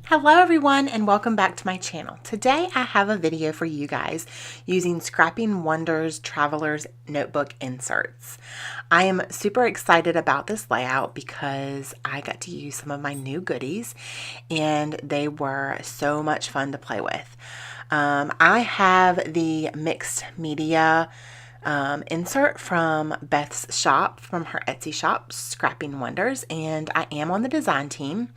Hello everyone and welcome back to my channel. Today I have a video for you guys using Scrapping Wonders Traveler's Notebook inserts. I am super excited about this layout because I got to use some of my new goodies and they were so much fun to play with. I have the mixed media insert from Beth's shop, from her Etsy shop, Scrapping Wonders, and I am on the design team.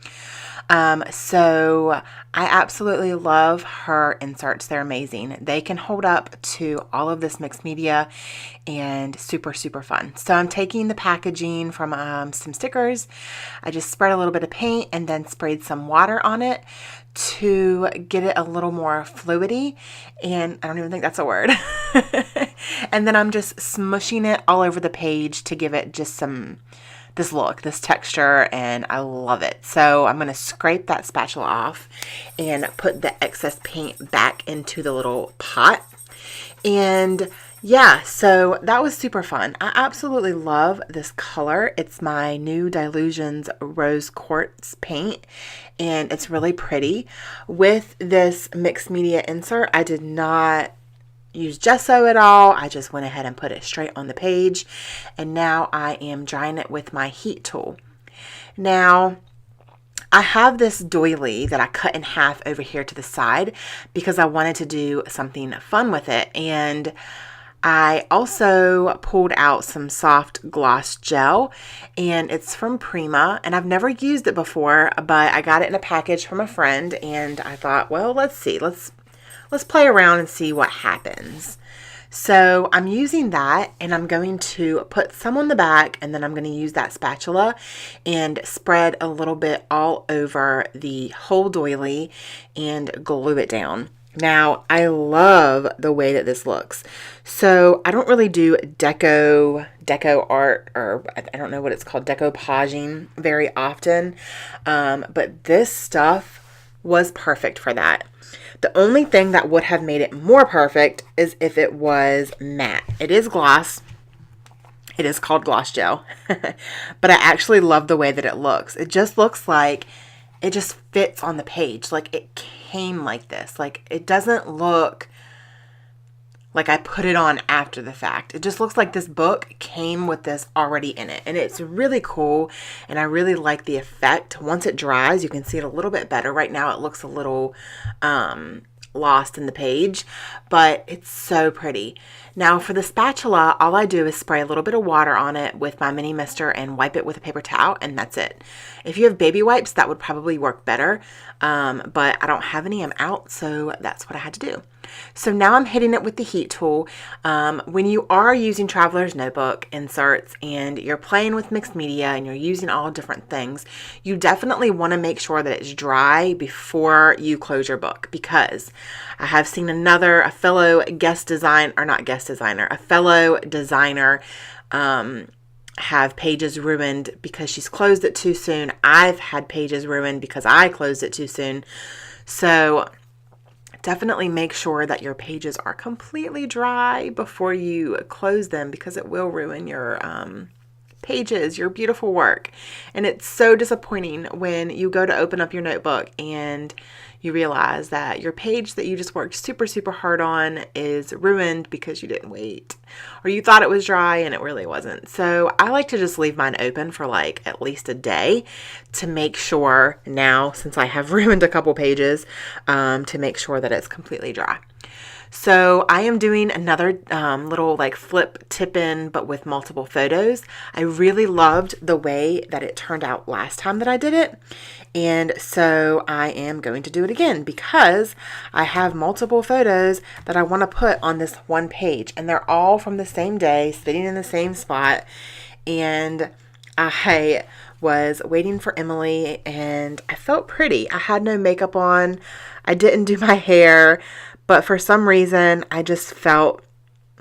So I absolutely love her inserts. They're amazing. They can hold up to all of this mixed media and super, super fun. So I'm taking the packaging from some stickers. I just spread a little bit of paint and then sprayed some water on it to get it a little more fluidy, and I don't even think that's a word. And then I'm just smushing it all over the page to give it just this look, this texture, and I love it. So I'm going to scrape that spatula off and put the excess paint back into the little pot. And yeah, so that was super fun. I absolutely love this color. It's my new Dylusions Rose Quartz paint, and it's really pretty. With this mixed media insert, I did not use gesso at all. I just went ahead and put it straight on the page, and now I am drying it with my heat tool. Now, I have this doily that I cut in half over here to the side because I wanted to do something fun with it, and I also pulled out some soft gloss gel, and it's from Prima, and I've never used it before, but I got it in a package from a friend, and I thought, well, let's see, let's play around and see what happens. So I'm using that, and I'm going to put some on the back, and then I'm going to use that spatula and spread a little bit all over the whole doily and glue it down. Now, I love the way that this looks. So I don't really do deco art, or I don't know what it's called, decoupaging very often, but this stuff was perfect for that. The only thing that would have made it more perfect is if it was matte. It is gloss. It is called gloss gel, but I actually love the way that it looks. It just looks like it just fits on the page. Like it came like this. Like it doesn't look like I put it on after the fact. It just looks like this book came with this already in it. And it's really cool. And I really like the effect. Once it dries, you can see it a little bit better. Right now it looks a little lost in the page, but it's so pretty. Now for the spatula, all I do is spray a little bit of water on it with my mini mister and wipe it with a paper towel, and that's it. If you have baby wipes, that would probably work better, but I don't have any. I'm out, so that's what I had to do. So now I'm hitting it with the heat tool. When you are using Traveler's Notebook inserts and you're playing with mixed media and you're using all different things, you definitely want to make sure that it's dry before you close your book, because I have seen a fellow designer have pages ruined because she's closed it too soon. I've had pages ruined because I closed it too soon. So definitely make sure that your pages are completely dry before you close them, because it will ruin your pages, your beautiful work. And it's so disappointing when you go to open up your notebook and you realize that your page that you just worked super, super hard on is ruined because you didn't wait, or you thought it was dry and it really wasn't. So I like to just leave mine open for like at least a day to make sure, now since I have ruined a couple pages, to make sure that it's completely dry. So I am doing another little like flip tip in, but with multiple photos. I really loved the way that it turned out last time that I did it. And so I am going to do it again because I have multiple photos that I want to put on this one page, and they're all from the same day, sitting in the same spot. And I was waiting for Emily, and I felt pretty. I had no makeup on. I didn't do my hair, but for some reason, I just felt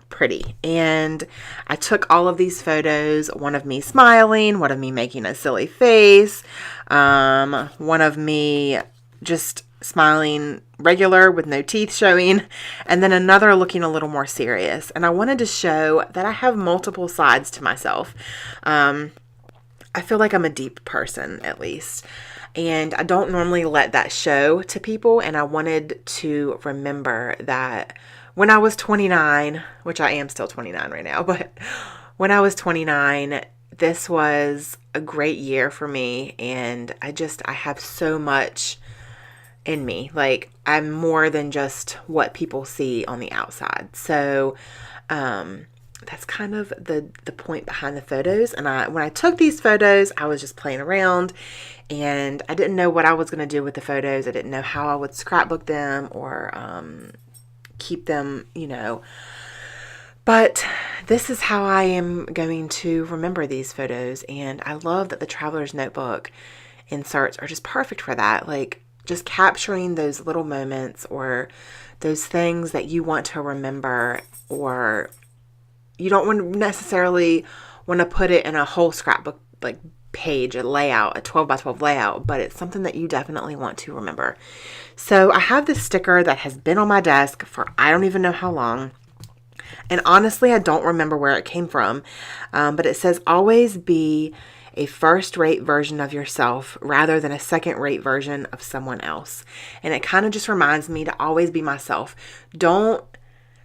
pretty. And I took all of these photos, one of me smiling, one of me making a silly face, one of me just smiling regular with no teeth showing, and then another looking a little more serious. And I wanted to show that I have multiple sides to myself. I feel like I'm a deep person, at least. And I don't normally let that show to people, and I wanted to remember that when I was 29, which I am still 29 right now, but when I was 29, this was a great year for me, and I have so much in me. Like, I'm more than just what people see on the outside. So that's kind of the point behind the photos. And when I took these photos, I was just playing around, and I didn't know what I was going to do with the photos. I didn't know how I would scrapbook them or keep them, But this is how I am going to remember these photos. And I love that the Traveler's Notebook inserts are just perfect for that. Like, just capturing those little moments or those things that you want to remember, or you don't necessarily want to put it in a whole scrapbook like page, a layout, a 12 by 12 layout, but it's something that you definitely want to remember. So I have this sticker that has been on my desk for I don't even know how long. And honestly, I don't remember where it came from, but it says, always be a first-rate version of yourself rather than a second-rate version of someone else. And it kind of just reminds me to always be myself. Don't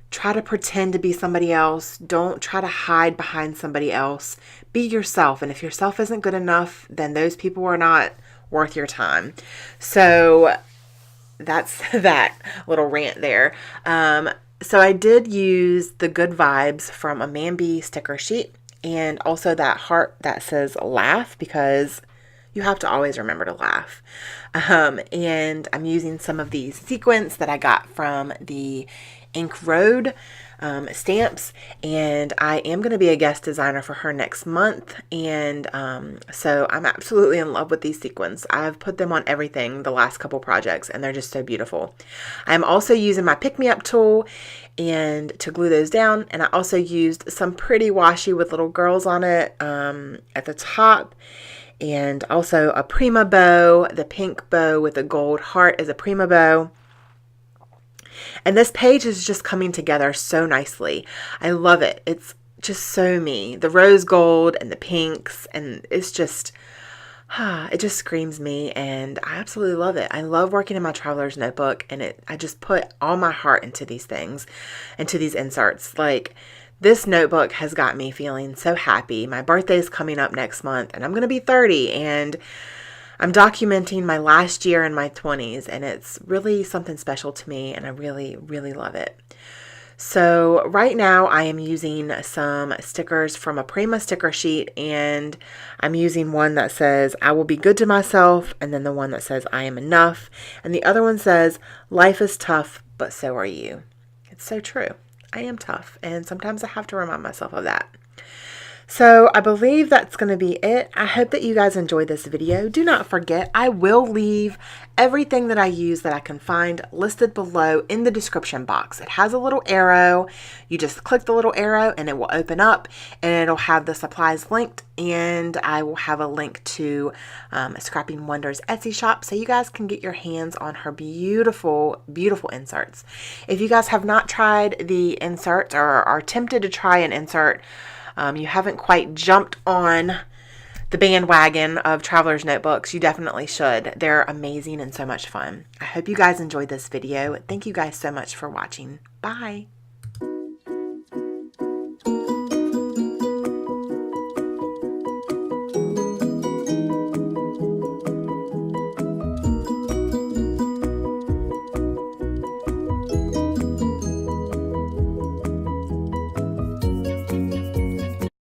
try to pretend to be somebody else. Don't try to hide behind somebody else. Be yourself. And if yourself isn't good enough, then those people are not worth your time. So that's that little rant there. So I did use the Good Vibes from a Mambi sticker sheet, and also that heart that says laugh, because you have to always remember to laugh. And I'm using some of these sequins that I got from the Ink Road stamps, and I am going to be a guest designer for her next month, and so I'm absolutely in love with these sequins. I've put them on everything the last couple projects, and they're just so beautiful. I'm also using my Pick Me Up tool and to glue those down, and I also used some pretty washi with little girls on it at the top, and also a Prima bow. The pink bow with a gold heart is a Prima bow. And this page is just coming together so nicely. I love it. It's just so me. The rose gold and the pinks, and it's just, it just screams me, and I absolutely love it. I love working in my Traveler's Notebook, and I just put all my heart into these things, into these inserts. Like, this notebook has got me feeling so happy. My birthday is coming up next month, and I'm going to be 30, and I'm documenting my last year in my 20s, and it's really something special to me, and I really, really love it. So right now I am using some stickers from a Prima sticker sheet, and I'm using one that says, I will be good to myself, and then the one that says, I am enough, and the other one says, life is tough, but so are you. It's so true. I am tough, and sometimes I have to remind myself of that. So I believe that's going to be it. I hope that you guys enjoyed this video. Do not forget, I will leave everything that I use that I can find listed below in the description box. It has a little arrow. You just click the little arrow and it will open up, and it'll have the supplies linked, and I will have a link to Scrapping Wonders Etsy shop, so you guys can get your hands on her beautiful, beautiful inserts. If you guys have not tried the inserts or are tempted to try an insert, you haven't quite jumped on the bandwagon of Traveler's Notebooks, you definitely should. They're amazing and so much fun. I hope you guys enjoyed this video. Thank you guys so much for watching. Bye.